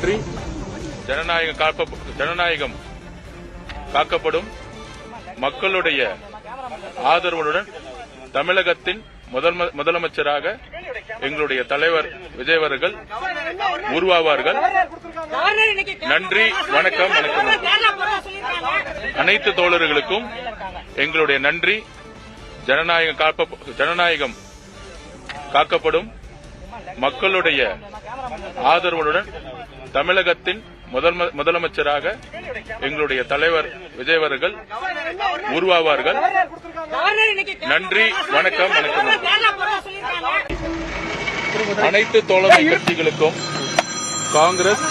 நன்றி. ஜனநாயகம் காக்கப்படும். மக்களுடைய ஆதரவுடன் தமிழகத்தின் முதலமைச்சராக எங்களுடைய தலைவர் விஜய் அவர்கள் உருவாவார்கள். நன்றி. வணக்கம். அனைத்து தோழர்களுக்கும் எங்களுடைய நன்றி. ஜனநாயகம் காக்கப்படும். மக்களுடைய ஆதரவுடன் தமிழகத்தின் முதலமைச்சராக எங்களுடைய தலைவர் விஜய் அவர்கள் உருவாவார்கள். நன்றி. வணக்கம். அனைத்து தோழமை கட்சிகளுக்கும் காங்கிரஸ்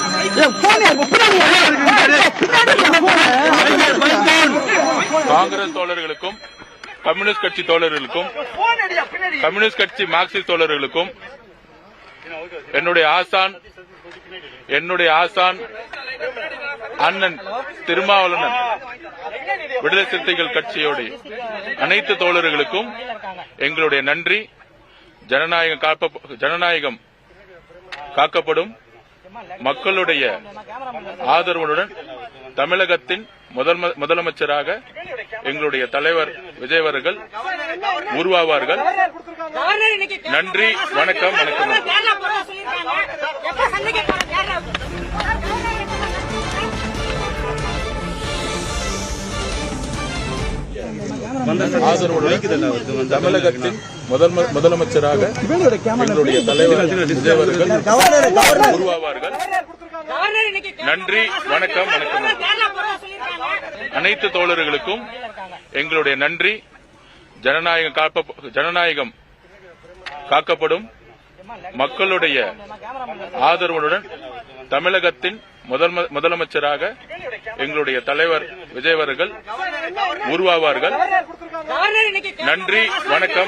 தோழர்களுக்கும் கம்யூனிஸ்ட் கட்சி தோழர்களுக்கும் கம்யூனிஸ்ட் கட்சி மார்க்சிஸ்ட் தோழர்களுக்கும் என்னுடைய ஆசான் அண்ணன் திருமாவளவன் விடுதலை சிறுத்தைகள் கட்சியோட அனைத்து தோழர்களுக்கும் எங்களுடைய நன்றி. ஜனநாயகம் காக்கப்படும். மக்களுடைய ஆதரவுடன் தமிழகத்தின் முதலமைச்சராக எங்களுடைய தலைவர் விஜய் அவர்கள் உருவாவார்கள். நன்றி. வணக்கம். ஆதரவுடன் தமிழகத்தின் முதலமைச்சராக எங்களுடைய தலைவர் விஜய் அவர்கள் உருவாவார்கள். நன்றி. வணக்கம். அனைத்து தோழர்களுக்கும் எங்களுடைய நன்றி. ஜனநாயகம் காக்கப்படும். மக்களுடைய ஆதரவுடன் தமிழகத்தின் முதலமைச்சராக எங்களுடைய தலைவர் விஜய் அவர்கள் உருவாவார்கள். நன்றி. வணக்கம்.